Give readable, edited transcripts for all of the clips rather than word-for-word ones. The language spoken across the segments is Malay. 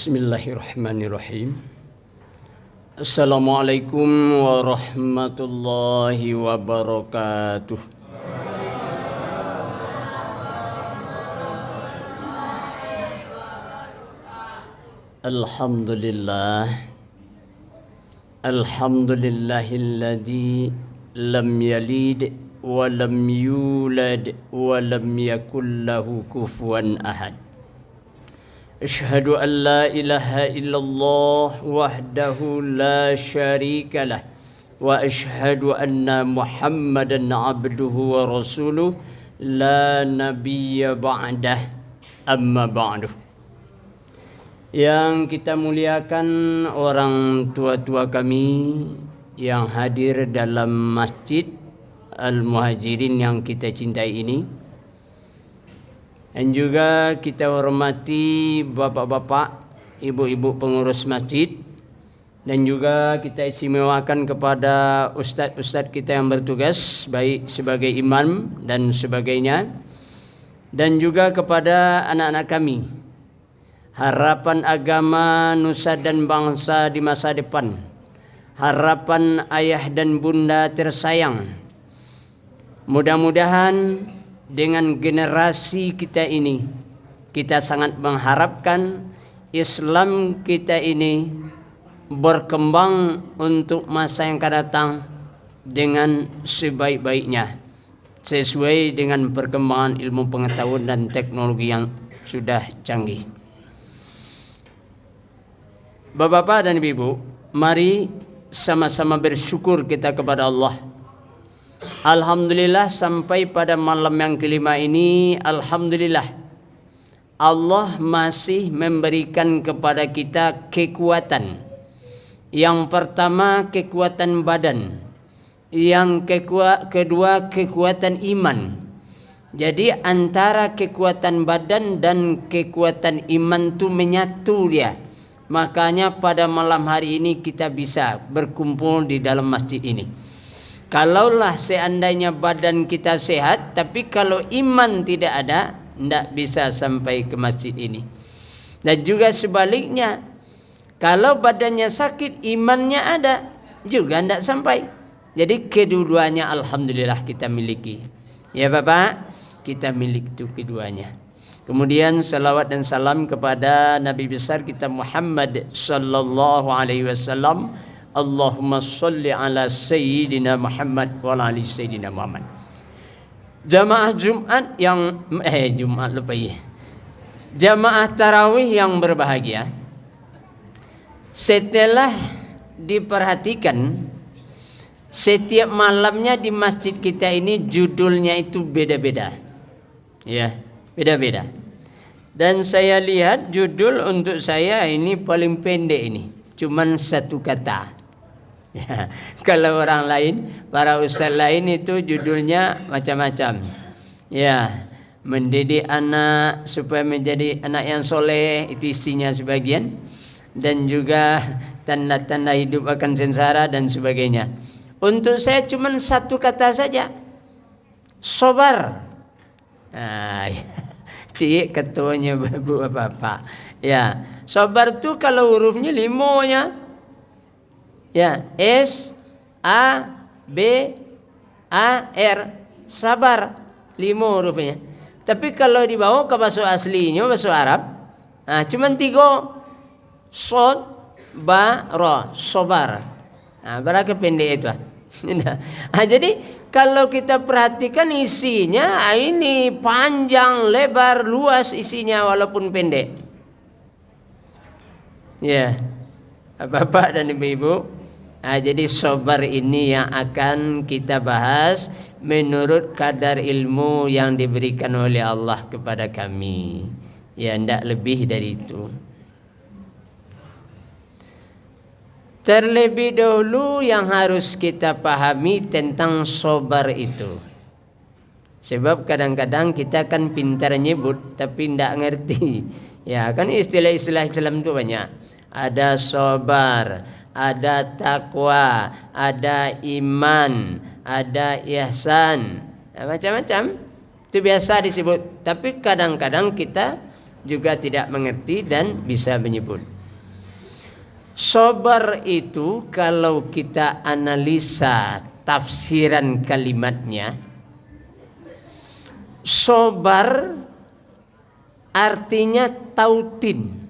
Bismillahirrahmanirrahim. Assalamualaikum warahmatullahi wabarakatuh. Alhamdulillah. Alhamdulillahilladzi lam yalid wa lam yulad wa lam yakul lahu kufuwan ahad. Asyhadu an la ilaha illallah wahdahu la syarika lah wa asyhadu anna Muhammadan abduhu wa rasuluh la nabiyya ba'dah amma ba'du. Yang kita muliakan orang tua-tua kami yang hadir dalam Masjid Al-Muhajirin yang kita cintai ini. Dan juga kita hormati bapak-bapak, ibu-ibu pengurus masjid. Dan juga kita istimewakan kepada ustadz-ustadz kita yang bertugas, baik sebagai imam dan sebagainya. Dan juga kepada anak-anak kami, harapan agama, nusa dan bangsa di masa depan. Harapan ayah dan bunda tersayang. Mudah-mudahan dengan generasi kita ini, kita sangat mengharapkan Islam kita ini berkembang untuk masa yang akan datang dengan sebaik-baiknya, sesuai dengan perkembangan ilmu pengetahuan dan teknologi yang sudah canggih. Bapak-bapak dan ibu, mari sama-sama bersyukur kita kepada Allah. Alhamdulillah sampai pada malam yang kelima ini, alhamdulillah Allah masih memberikan kepada kita kekuatan. Yang pertama kekuatan badan, yang kedua kekuatan iman. Jadi antara kekuatan badan dan kekuatan iman itu menyatu dia. Makanya pada malam hari ini kita bisa berkumpul di dalam masjid ini. Kalaulah seandainya badan kita sehat, tapi kalau iman tidak ada, tidak bisa sampai ke masjid ini. Dan juga sebaliknya, kalau badannya sakit, imannya ada, juga tidak sampai. Jadi kedua-duanya alhamdulillah kita miliki. Ya Bapak, kita miliki itu keduanya. Kemudian salawat dan salam kepada Nabi besar kita Muhammad sallallahu alaihi wasallam. Allahumma salli ala Sayyidina Muhammad wa ala ali Sayyidina Muhammad. Jamaah Jumat yang Jamaah tarawih yang berbahagia. Setelah diperhatikan, setiap malamnya di masjid kita ini judulnya itu beda-beda. Ya, beda-beda. Dan saya lihat judul untuk saya ini paling pendek ini, cuman satu kata. Ya, kalau orang lain, para ustaz lain itu judulnya macam-macam. Ya, mendidik anak supaya menjadi anak yang soleh, itu isinya sebagian. Dan juga tanda-tanda hidup akan sengsara dan sebagainya. Untuk saya cuma satu kata saja, sabar. Nah, cik ketuanya bu bapak. Ya, sabar tu kalau hurufnya limonya. Ya, S A B A R, sabar, 5 hurufnya. Tapi kalau dibawa ke bahasa aslinya, bahasa Arab, cuma 3, sod, ba, ro, sabar. Berapa pendek itu? Jadi kalau kita perhatikan isinya, ini panjang, lebar, luas isinya walaupun pendek. Ya, Bapak dan Ibu-ibu. Jadi sabar ini yang akan kita bahas menurut kadar ilmu yang diberikan oleh Allah kepada kami. Ya, tidak lebih dari itu. Terlebih dahulu yang harus kita pahami tentang sabar itu. Sebab kadang-kadang kita kan pintar nyebut tapi tidak ngerti. Ya, kan istilah-istilah Islam itu banyak. Ada sabar, ada takwa, ada iman, ada ihsan, macam-macam. Itu biasa disebut. Tapi kadang-kadang kita juga tidak mengerti dan bisa menyebut. Sabar itu kalau kita analisa tafsiran kalimatnya, sabar artinya tautin.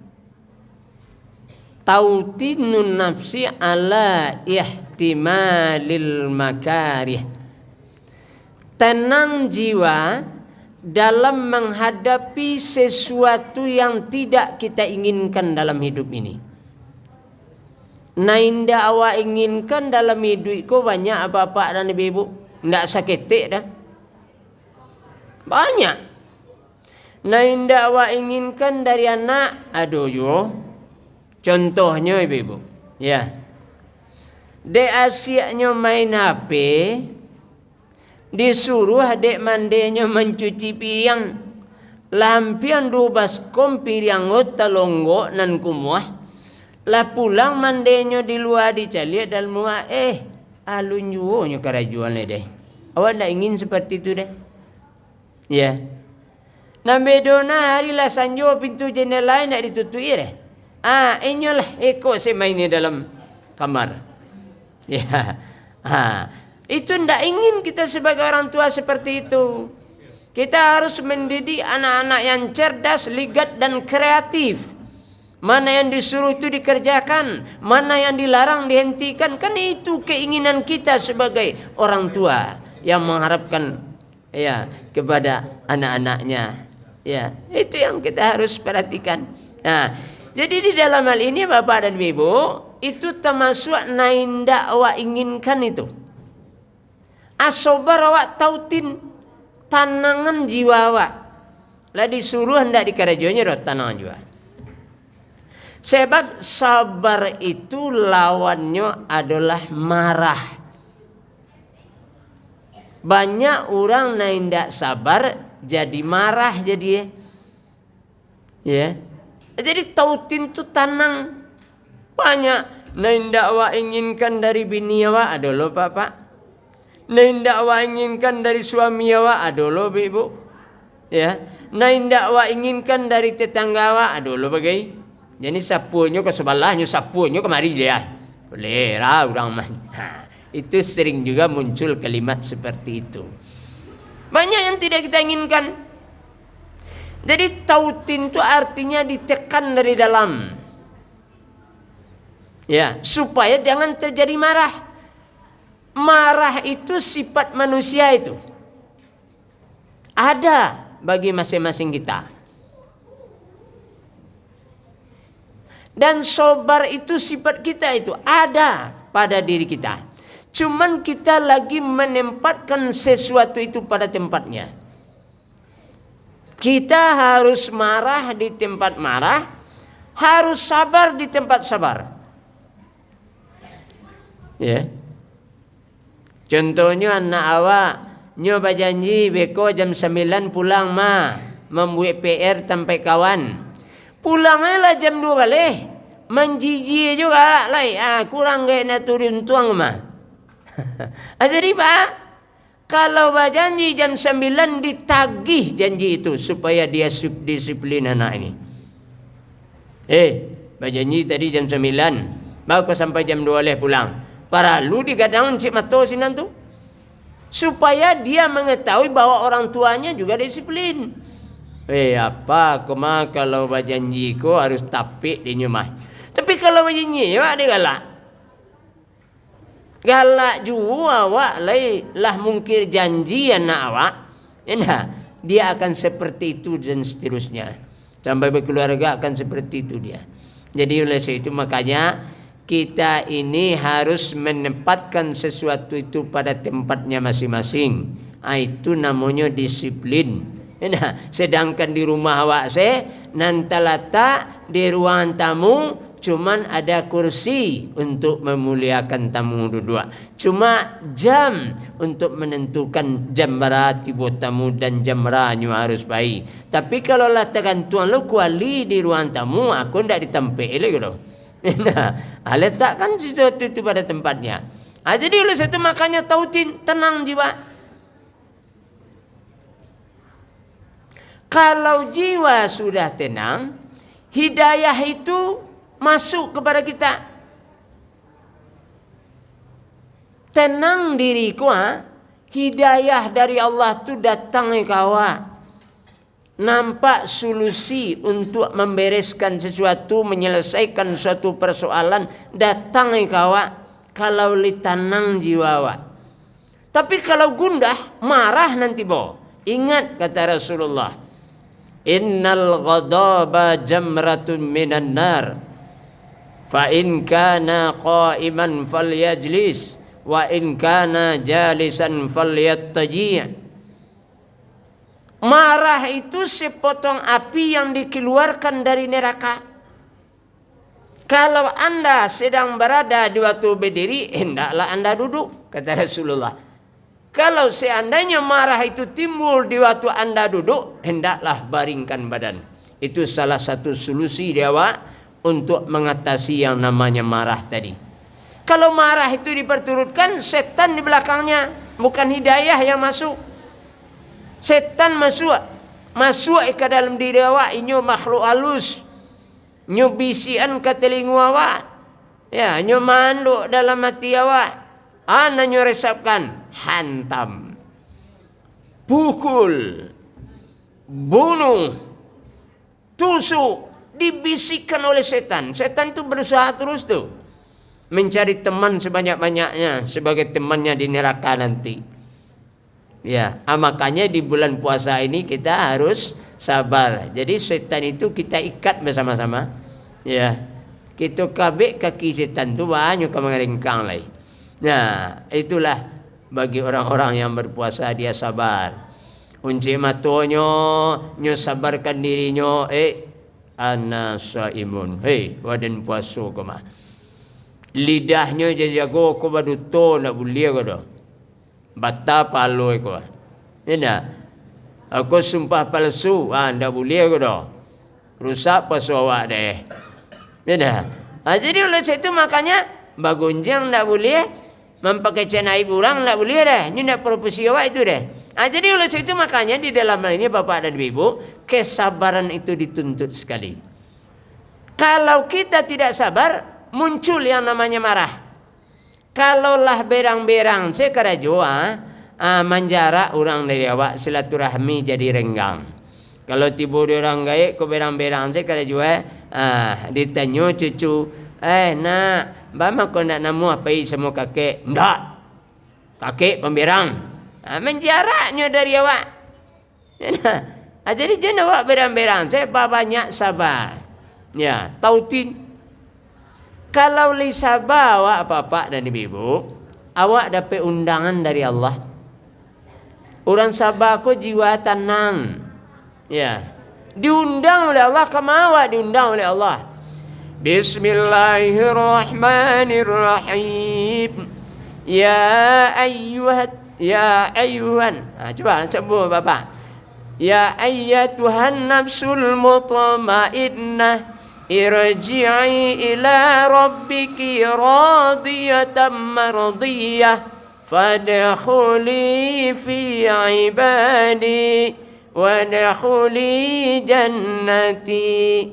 Tautinun nafsi ala ihtimalil makarih. Tenang jiwa dalam menghadapi sesuatu yang tidak kita inginkan dalam hidup ini. Nah, indah awak inginkan dalam hidup ko banyak bapak dan ibu, ndak sakit dah. Banyak. Nah, indah awak inginkan dari anak, aduh yo. Contohnya ibu-ibu, ya. Dek asyiknya main HP, disuruh adik mandenya mencuci piring. Lampian 12 kom piring talonggo nan kumuah. Lah pulang mandenya di luar dicaliat dalam rumah. Alun juonya karajuan deh. Awak tak ingin seperti itu deh. Ya. Nah bedona hari lah sanjo pintu jendela nak ditutupi deh. Inyolah eko saya main dalam kamar. Ya. Itu ndak ingin kita sebagai orang tua seperti itu. Kita harus mendidik anak-anak yang cerdas, ligat dan kreatif. Mana yang disuruh itu dikerjakan, mana yang dilarang dihentikan. Kan itu keinginan kita sebagai orang tua yang mengharapkan ya kepada anak-anaknya. Ya, itu yang kita harus perhatikan. Nah, jadi di dalam hal ini Bapak dan Ibu, itu termasuk nainda awak inginkan itu. Asobar awak tautin tanangan jiwa awak. Lah disuruh hendak dikarajonya roh tanangan jiwa. Sebab sabar itu lawannya adalah marah. Banyak orang nainda sabar jadi marah jadi ya. Jadi tautin tu tanang banyak. Nainda awak inginkan dari bini awak adalah bapak. Nainda awak inginkan dari suami awak adalah ibu. Ya. Nainda awak inginkan dari tetangga awak adalah bagai. Jadi sapunya ke sebelahnya, sapunya kemari dia. Boleh lah orang mah. Itu sering juga muncul kalimat seperti itu. Banyak yang tidak kita inginkan. Jadi tautin itu artinya ditekan dari dalam. Ya, supaya jangan terjadi marah. Marah itu sifat manusia itu. Ada bagi masing-masing kita. Dan sabar itu sifat kita itu ada pada diri kita. Cuman kita lagi menempatkan sesuatu itu pada tempatnya. Kita harus marah di tempat marah, harus sabar di tempat sabar. Ya. Contohnya anak awak nyoba janji beko jam 9 pulang membuat PR sampai kawan. Pulangnya lah jam 2 balik. Menjiji juga lah. Kurang gak nak turun tuang jadi Pak, kalau berjanji jam 9 ditagih janji itu supaya dia disiplin anak ini. Berjanji tadi jam 9, baru sampai jam 2 leh pulang. Para lu digadang cik mato sinan tu. Supaya dia mengetahui bahwa orang tuanya juga disiplin. Apa koma kalau berjanji ko harus tapik di rumah. Tapi kalau berjanji ya dia galak. Galak juga awak lah mungkir janji anak awak. Dia akan seperti itu dan seterusnya. Sampai berkeluarga akan seperti itu dia. Jadi oleh sebab itu makanya kita ini harus menempatkan sesuatu itu pada tempatnya masing-masing. Itu namanya disiplin. Sedangkan di rumah awak nantalata di ruangan tamu cuman ada kursi untuk memuliakan tamu dua. Cuma jam untuk menentukan jam berapa tiba tamu dan jam berapa harus baik. Tapi kalau lah tergantung lo kuali di ruang tamu, aku ndak ditempe gitu. Letakkan sesuatu itu pada tempatnya. Jadi oleh itu makanya tautin tenang jiwa. Kalau jiwa sudah tenang, hidayah itu masuk kepada kita. tenang diriku, hidayah dari Allah tu datang kawa. Nampak solusi untuk membereskan sesuatu, menyelesaikan suatu persoalan, datang kawa. Kalau litanang jiwa. Tapi kalau gundah, marah nanti bo. Ingat kata Rasulullah, innal ghadaba jamratun minan nar. Fa in kana qa'iman falyajlis wa in kana jalisan falyattaji'. Marah itu sepotong api yang dikeluarkan dari neraka. Kalau Anda sedang berada di waktu berdiri, hendaklah Anda duduk, kata Rasulullah. Kalau seandainya marah itu timbul di waktu Anda duduk, hendaklah baringkan badan. Itu salah satu solusi dewa untuk mengatasi yang namanya marah tadi. Kalau marah itu diperturutkan, setan di belakangnya, bukan hidayah yang masuk. Setan masuk ke dalam diri awak, inyo makhluk halus, nyo bisian ke telinga awak, ya, nyo manduk dalam hati awak, nyo resapkan, hantam, pukul, bunuh, tusuk, dibisikkan oleh setan. Setan itu berusaha terus tuh mencari teman sebanyak-banyaknya sebagai temannya di neraka nanti. Ya, makanya di bulan puasa ini kita harus sabar. Jadi setan itu kita ikat bersama-sama. Ya, kita kabik kaki setan tu banyak kemengeringkang lagi. Nah, itulah bagi orang-orang yang berpuasa dia sabar. Kunci matonyo, nyo sabarkan dirinya. Ana saimun. Waden puasa ko mah. Lidahnya jago ko baduto nak bulia ko dah. Bata paloi ko. Ina. Aku sumpah palsu, ndak boleh ko dah. Rusak puasa awak deh. Ina. Jadi oleh itu makanya bagunjang ndak boleh, memakai cenai orang ndak boleh dah. Ini ndak profesi awak itu deh. Jadi oleh itu makanya di dalam hal ini Bapak dan Ibu, kesabaran itu dituntut sekali. Kalau kita tidak sabar, muncul yang namanya marah. Kalaulah berang-berang sekara jua menjara orang dari awak, silaturahmi jadi renggang. Kalau tiba orang gaik ko berang-berang sekara jua ditanya cucu, nak, bama ko nak namu apa semua kakek? Ndak. Kakek pemberang. Menjaraknya dari awak. Jadi jangan awak berang-berang, saya banyak sabar. Ya, tautin. Kalau li sabar awak bapak dan ibu, awak dapat undangan dari Allah. Orang sabar ko jiwa tenang. Ya. Diundang oleh Allah, kama awak diundang oleh Allah. Bismillahirrahmanirrahim. Ya ayyuhan. Coba sebut bapak. Ya ayyatuhan nafsul mutmainnah. Irji'i ila rabbiki radiyatan mardiyah fadkhuli fi ibadi wadkhuli jannati.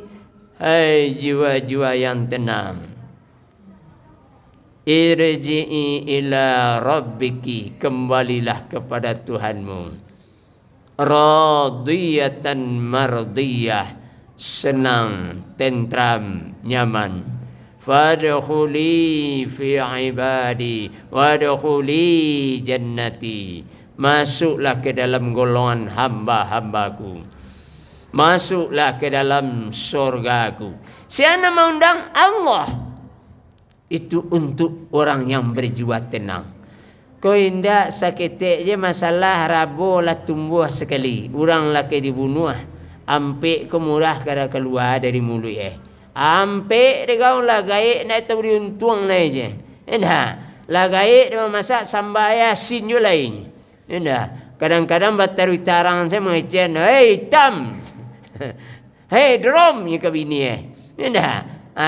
Hai jiwa-jiwa yang tenang, irji'i ila rabbiki, kembalilah kepada Tuhanmu, radiyatan mardiyah, senang, tentram, nyaman. Fadkhuli fi ibadi wadkhuli jannati. Masuklah ke dalam golongan hamba-hambaku. Masuklah ke dalam surgaku. Siapa mengundang? Allah. Itu untuk orang yang berjiwa tenang. Kau indak sakit je masalah rabo lah tumbuh sekali. Orang laki dibunuh. Ampek kemurah kada keluar dari mulut ampek dia kau lah gaik nak tahu diuntung naik je. Endah lah gaik dia masak sambal yasin je lain. Endah kadang-kadang batar witarang saya mengecen, hei tam, hei drum ni ke bini Endah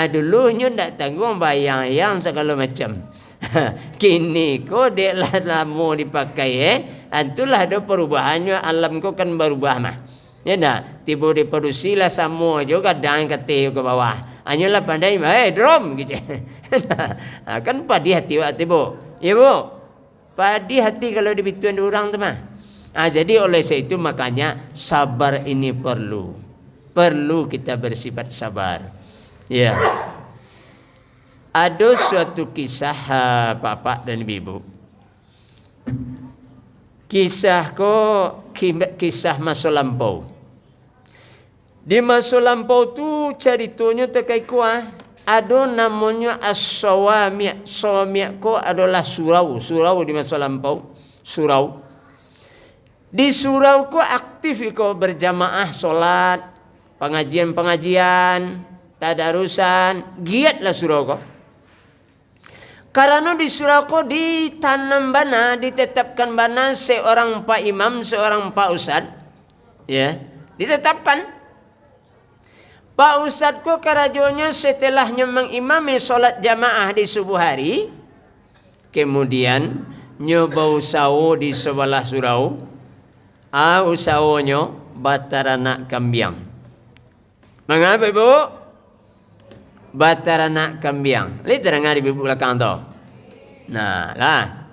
dulunya ndak tanggung bayang yang segala macam. Kini ko dek lah lama dipakai antulah ada perubahannya, alam ko kan berubah mah. Ya nak, tiba diproduksi lah sama juga kadang kata ke bawah. Hanyalah pandai, drum gitu. Kan pada hati waktu tiba. Ya bu, Padi hati kalau dibituan orang tu mah. Jadi oleh sebab itu makanya sabar ini perlu kita bersifat sabar. Ya. Ada suatu kisah bapak dan ibu. Kisah masa lampau. Di masa lampau tu ceritanya terkait kuah. Ada namanya as-sawami'. Sawami' ko adalah surau. Surau di masa lampau. Surau. Di surau ko aktif ko berjamaah solat, pengajian-pengajian, tadarusan, giatlah surau ko. Karena di surau ko ditanam bana, ditetapkan bana seorang pak imam, seorang pak ustad, ya, ditetapkan. Pak ustad ko karajonya setelahnya mengimami solat jamaah di subuh hari, kemudian nyoba usaha di sebelah surau, usahanya batarana kambiang. Mengapa ibu? Batarana kambiang. Lihat dengar di belakang tu. Nah lah.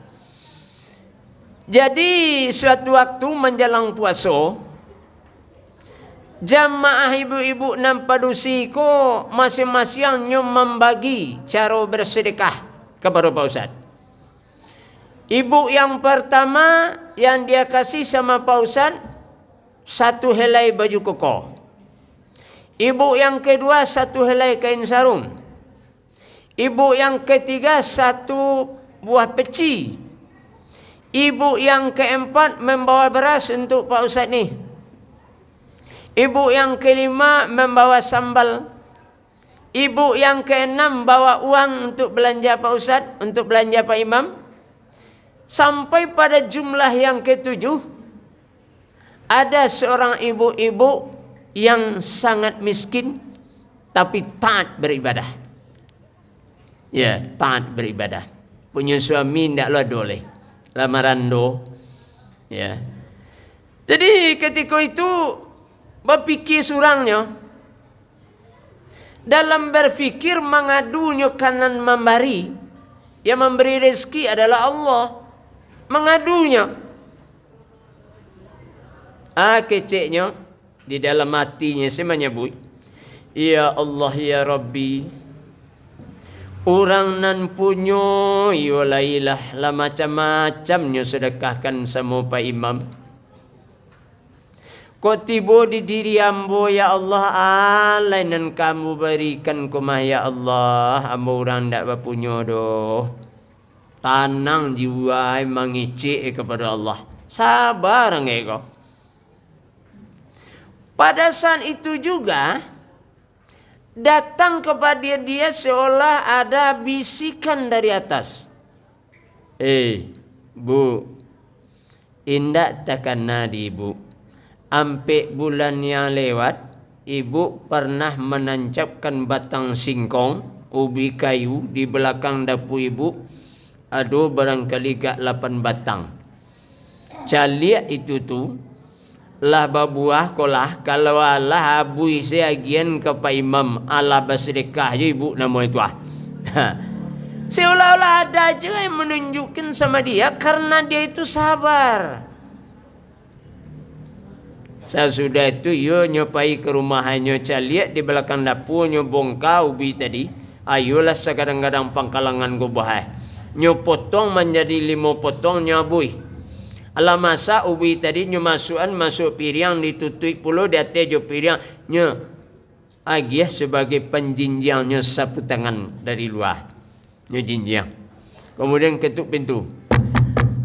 Jadi suatu waktu menjelang puasa, jamaah ibu-ibu nampadusi ko masing-masing membagi cara bersedekah kepada Pak Ustaz. Ibu yang pertama yang dia kasih sama Pak Ustaz 1 helai baju koko. Ibu yang kedua 1 helai kain sarung. Ibu yang ketiga 1 buah peci. Ibu yang keempat membawa beras untuk Pak Ustaz ni. Ibu yang kelima membawa sambal. Ibu yang keenam bawa uang untuk belanja Pak Ustaz, untuk belanja Pak Imam. Sampai pada jumlah yang ke-7, ada seorang ibu-ibu yang sangat miskin tapi taat beribadah. Ya, taat beribadah. Punya suami tidaklah boleh. Lamaran do. Ya. Jadi ketika itu berfikir surangnya, dalam berfikir mengadunya kanan memberi, yang memberi rezeki adalah Allah. Mengadunya, keceknya di dalam hatinya saya menyebut, ya Allah ya Rabbi, orang nan punyo yolailah lah macam-macamnya sedekahkan sama Pak Imam. Kau tiba di diri ambo ya Allah, alai nan kamu berikan kumah ya Allah, ambo orang tak berpunya doh. Tanang jiwa mengicik kepada Allah. Sabar engkau. Pada saat itu juga datang kepada dia seolah ada bisikan dari atas. Bu, indak takkan nadi bu. Ampe bulan yang lewat, ibu pernah menancapkan batang singkong, ubi kayu di belakang dapur ibu. Ada barangkali gak 8 batang. Caliak itu tu lah berbuah kolah kalau Allah abui seagian ke Pak Imam Allah bersedekah je ibu nama itu seolah-olah ada aja yang menunjukkan sama dia karena dia itu sabar. Sesudah itu yo nyopai ke rumahannya caliak di belakang dapurnya bongkar ubi tadi. Ayolah sekadang-kadang pangkalangan go bahai. Nyo potong menjadi 5 potong nyabui. Alah masa ubi tadi nyo masuk piring ditutup pula di atas jo piring nyo agiah sebagai penjinjangnya sapu tangan dari luar. Nyo jinjang. Kemudian ketuk pintu.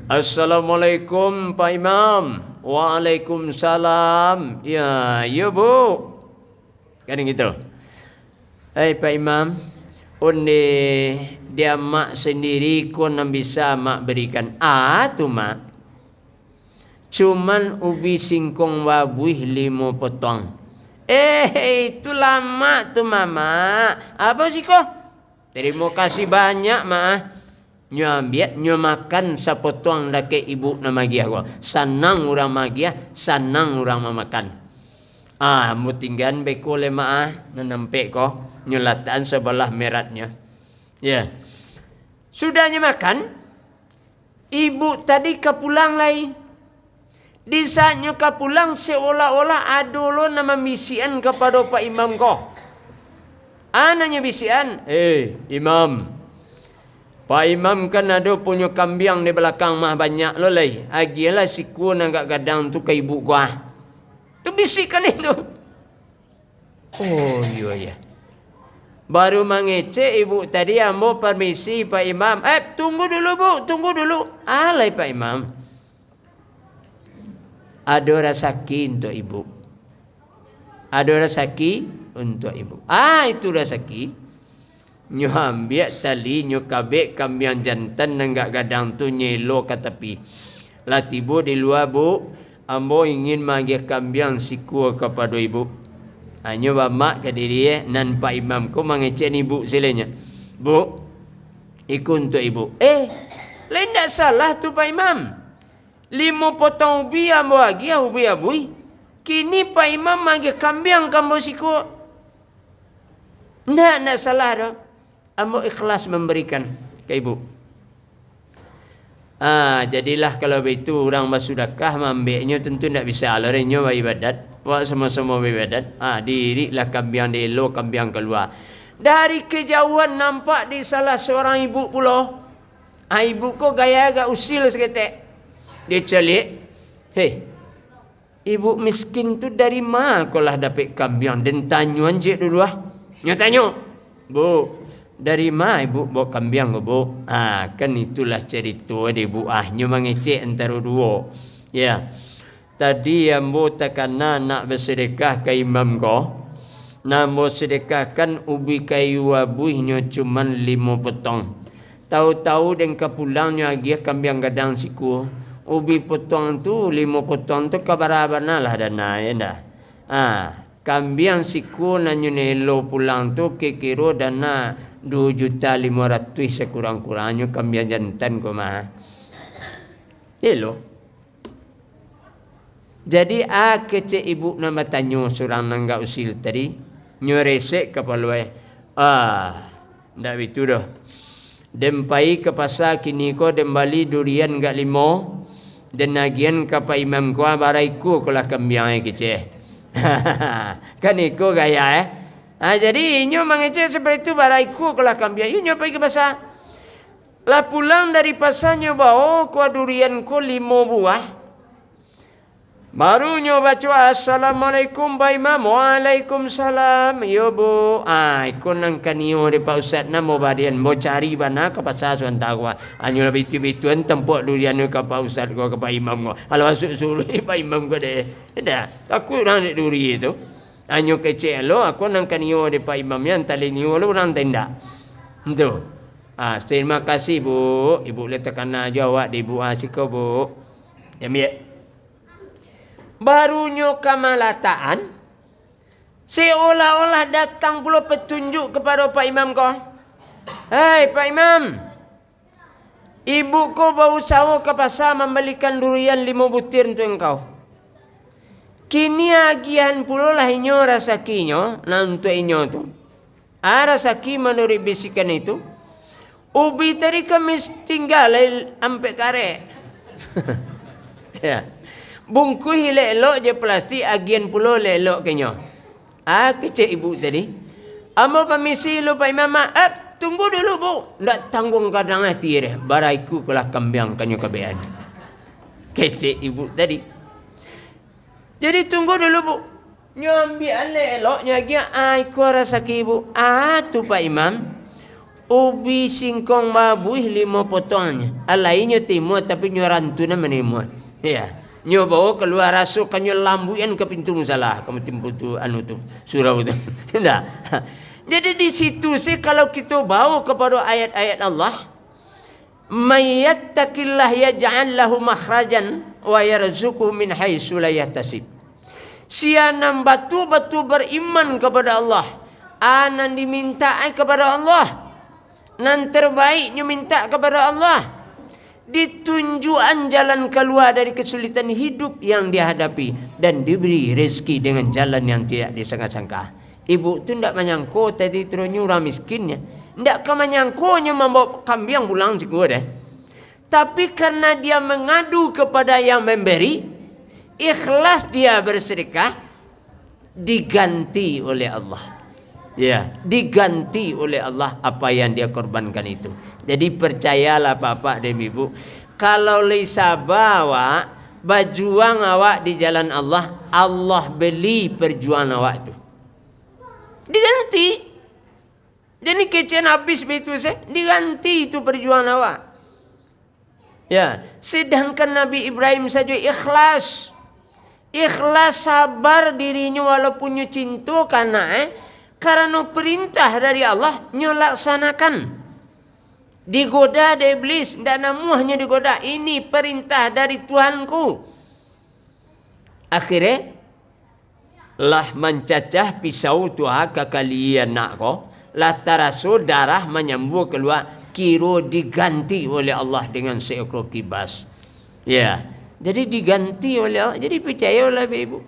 Assalamualaikum Pak Imam. Waalaikumsalam. Ya bu. Kan gitu. Hai Pak Imam. Onde dia mak sendiri ko nam bisa mak berikan. Tu mak. Cuman ubi singkong babuih 5 potong. Itu lama tu mama. Apa sih kok? Terima kasih banyak mak. Nyo ambil, nyo makan sapotong laki ibu nama gia ko. Sanang orang magia, sanang orang memakan. Mu tinggal beko le mak nampak ko. Nyelatan sebelah meratnya. Ya. Sudahnya makan. Ibu tadi kepulang lagi. Di saatnya kepulang seolah-olah ada lo nama misian kepada Pak Imam kau. Ananya bisian, Imam, Pak Imam kan ada punya kambing di belakang mah banyak lo lagi. Agilah siku nak gadang tu ke ibu gua. Tu bisikan itu. Oh iya. Baru mengecek ibu tadi, ambo permisi Pak Imam. Tunggu dulu bu, tunggu dulu. Alai Pak Imam. Ada rezeki untuk ibu. Ada rezeki untuk ibu. Itu rezeki. Nyo ambil tali, nyo kabek kambing jantan nenggak gadang tu nyelo ke tepi. Lah tiba di luar bu, ambo ingin manggil kambing siku kepada ibu. Hanya bamak ke diri nan Pak Imam ko mengecek ibu silanya. Bu, ikut untuk ibu. Lain tak salah tu Pak Imam. 5 potong ubi ambo lagi ubi abui. Kini Pak Imam manggil kambing kambo siku. Ndak salah dah. Ambo ikhlas memberikan ke ibu. Jadilah kalau begitu orang bersudakah membeknya tentu tidak bisa alarinya beribadat. Wak sama-sama beribadat. Dirilah kambing di elo, kambing keluar. Dari kejauhan nampak di salah seorang ibu pula. Ibu ko gaya agak usil seketek. Dia celik. Ibu miskin tu dari mana kau lah dapat kambing? Dan tanyuan je dulu Nyo tanya. Bu, dari mana ibu bawa kambing ke bu? Kan itulah cerita di bu. Nyo mengecek antara dua. Ya. Tadi ambo takana nak bersedekah ke imam ko. Namo sedekahkan ubi kayu abuihnya cuman 5 potong. Tahu-tahu dan kepulangnya lagi kambing gadang siku. Ubi potong tu 5 potong tu kabar-kabarna lah dana ya dah. Kambing siku nanyu nelo pulang tu kekiro dana 2.500.000 sekurang-kurangnya kambing jantan ko mah. Elo. Jadi kecek ibu nama tanya surang nangga usil tadi nyoresek kepala ndak begitu dah. Dempai ke pasar kini ko dembali durian gak 5 dan nagian ke Pak Imam ko baraiku kolah kambing kecek. Kan iko gaya jadi inyo mengecek seperti itu baraiku kolah kambing. Inyo pergi ke pasar. Lah pulang dari pasarnya bawa ko durian ko 5 buah. Baru nyo baca assalamualaikum Pak Imam. Waalaikumsalam. Yo bu. Ikon nang kanio de Pak Ustaz na mo badian mo cari bana ke pasar suan tawa. Anyo lebih itu-ituan tempat durian ke Pak Ustaz ko ke Pak Imam ko. Kalau masuk suruh Pak Imam ko de. Dah. Takut nang duri itu. Anyo kecek lo aku nang kanio de Pak Imam yang tali nio lo nang tenda. Itu. Terima kasih bu. Ibu letakkan jawab di bu asiko bu. Jamil. Barunya kamalataan seolah-olah datang pula petunjuk kepada Pak Imam kau. Pak Imam, ibu kau berusaha ke pasar membelikan durian 5 butir untuk engkau. Kini agian pula lah inyo rasakinya nanti inyo tu. Rasaki menurut bisikan itu. Ubi tadi kami tinggal sampai kare. Ya. Bungkus elok je plastik agian pulau elok kenyo. Kecek ibu tadi. Amo permisi lu Pak Imam. Tunggu dulu bu. Ndak tanggung kadang hati dia. Baraiku kelah kambing kanyo kabean. Kecek ibu tadi. Jadi tunggu dulu bu. Nyambi ale eloknya lagi. Ku rasa ke ibu. Tu Pak Imam. Ubi singkong babuih 5 potongnya. Lainnya timur tapi nyorantu na menimut. Ya. Nyo bawa keluar rasuk kanyo lambuan ke pintu musalah kamu timpu tu tu surau tu. Dah. Jadi di situ sih kalau kita bawa kepada ayat-ayat Allah, may yattaqillah yaj'al lahu makhrajan wa yarzuqhu min haitsu la yahtasib. Sianam batu-batu beriman kepada Allah, anan diminta kepada Allah. Nan terbaiknya minta kepada Allah. Ditunjukan jalan keluar dari kesulitan hidup yang dihadapi dan diberi rezeki dengan jalan yang tidak disangka-sangka. Ibu tu tidak menyangka tadi terusnya orang miskinnya. Tidak ke menyangkanya membawa kambing pulang sikut Tapi karena dia mengadu kepada yang memberi, ikhlas dia bersedekah, diganti oleh Allah. Ya, diganti oleh Allah apa yang dia korbankan itu. Jadi percayalah Bapak dan Ibu, kalau lisa bawa berjuang awak di jalan Allah, Allah beli perjuangan awak itu. Diganti. Jadi kecen habis begitu saya, diganti itu perjuangan awak. Ya, sedangkan Nabi Ibrahim saja ikhlas. Ikhlas sabar dirinya walaupun nyu cinta karena karena perintah dari Allah nyu laksanakan. Digoda dari iblis, dan namuhnya digoda. Ini perintah dari Tuhanku. Akhirnya lah mencacah pisau tuha ke kalian nak ko. Lah tarasu darah menyembur keluar. Kiro diganti oleh Allah dengan seekor kibas. Ya, jadi diganti oleh Allah. Jadi percayalah ibu.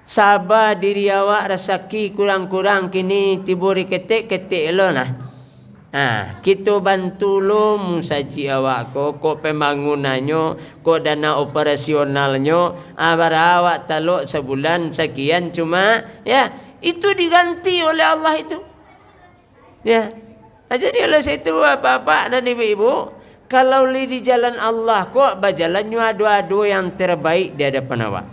Sabar diri awak rasaki kurang-kurang kini tiburi ketik-ketik lo nah. Kita bantu lo musaji awak ko pembangunannya, ko dana operasionalnya, awak taluk sebulan sekian cuma ya itu diganti oleh Allah itu. Ya. Jadi oleh situ bapak dan ibu-ibu, kalau di jalan Allah kok berjalannya adu-adu yang terbaik di hadapan awak.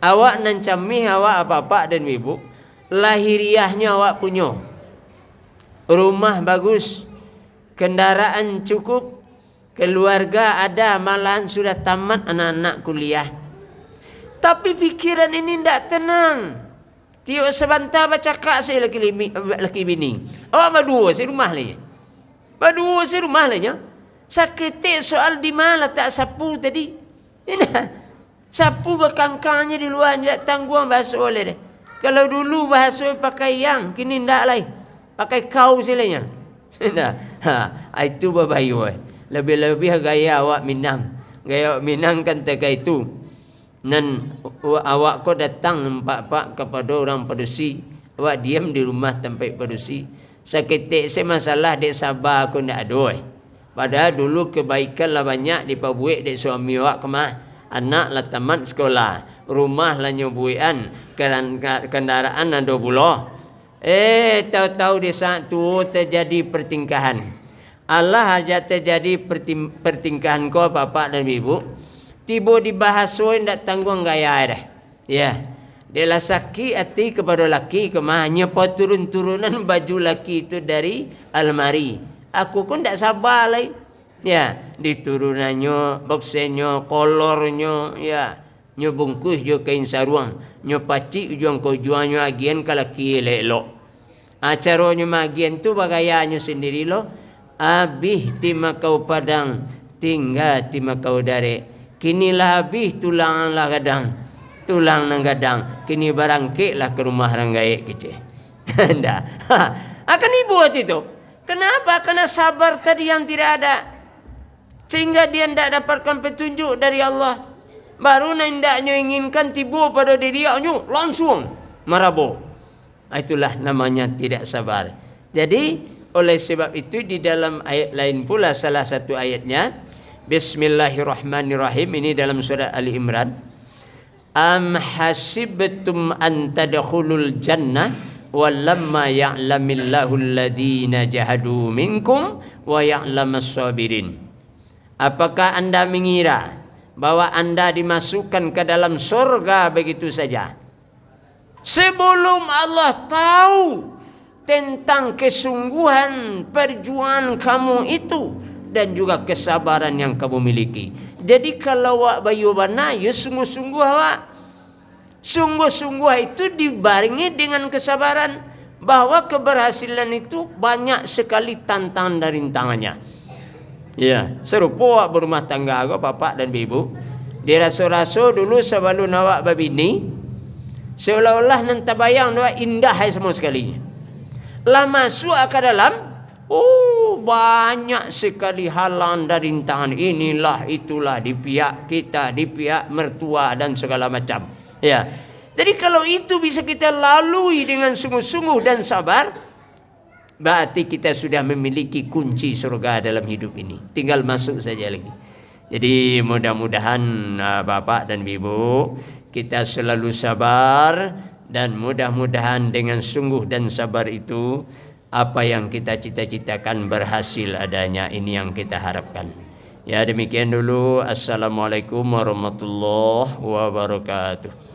Awak nancami awak bapak dan ibu, lahiriahnya awak punya. Rumah bagus, kendaraan cukup, keluarga ada, malahan sudah tamat anak-anak kuliah. Tapi pikiran ini tidak tenang. Tiap sebentar baca kak saya laki bini. Oh, berdua saya rumah lagi. Berdua saya rumah lagi. Sakit soal di mana tak sapu tadi. Ini sapu berkangkangnya di luar tidak tangguh bahasa oleh deh. Kalau dulu bahasa pakai yang, kini tidak lagi. Pakai kau silanya. Itu berbayu. Lebih-lebih gaya awak Minang. Gaya awak Minang kan tegak itu. Dan awak kau datang pak kepada orang padusi. Awak diam di rumah tempat padusi. Seketik saya masalah dek sabar aku tidak ada. Padahal dulu kebaikan lah banyak dipabuik dek suami awak kemah. Anak lah tamat sekolah. Rumah lah nyobuian. Kendaraan ada pula. Tahu-tahu di saat itu terjadi pertingkahan. Allah aja terjadi pertingkahan kau bapak dan ibu. Tiba dibahasoin tak tanggung gaya dah. Ya. Dia lah sakit hati kepada laki kemahnya turun-turunan baju laki itu dari almari. Aku pun tak sabar lagi. Ya, diturunannya, boksennya, kolornya, ya. Nyo bungkus jo kain sarung, nyo pacik ujung ko juanyo agian kalaki elok. Acaranya magian tu bagayanya sendiri lo. Abih tima kau padang, tinggal tima kau dare. Kinilah abih tulang lah gadang, tulang nang gadang. Kini barangkit lah ke rumah ranggai kece. Dah. Akan ibu waktu itu. Kenapa? Karena sabar tadi yang tidak ada. Sehingga dia tidak dapatkan petunjuk dari Allah. Baru nandaknya inginkan tiba pada dirinya langsung marabu. Itulah namanya tidak sabar. Jadi oleh sebab itu di dalam ayat lain pula salah satu ayatnya Bismillahirrahmanirrahim, ini dalam surah Ali Imran. Am hasibtum an tadkhulul jannah walamma ya'lamillahu alladhina jahadu minkum wa ya'lamas sabirin. Apakah anda mengira bahwa anda dimasukkan ke dalam surga begitu saja sebelum Allah tahu tentang kesungguhan perjuangan kamu itu dan juga kesabaran yang kamu miliki. Jadi kalau awak bayu bana ya sungguh-sungguh awak. Sungguh-sungguh itu dibarengi dengan kesabaran, bahwa keberhasilan itu banyak sekali tantangan dan rintangannya. Ya, serupa awak berumah tangga agak bapak dan ibu. Dirasa-rasa dulu sebelum awak berbini, seolah-olah nanti bayang doa indah semua sekali. Lah masuk ke dalam, banyak sekali halang dan rintangan. Inilah itulah di pihak kita, di pihak mertua dan segala macam. Ya. Jadi kalau itu bisa kita lalui dengan sungguh-sungguh dan sabar, berarti kita sudah memiliki kunci surga dalam hidup ini. Tinggal masuk saja lagi. Jadi mudah-mudahan Bapak dan Ibu kita selalu sabar, dan mudah-mudahan dengan sungguh dan sabar itu apa yang kita cita-citakan berhasil adanya. Ini yang kita harapkan. Ya, demikian dulu. Assalamualaikum warahmatullahi wabarakatuh.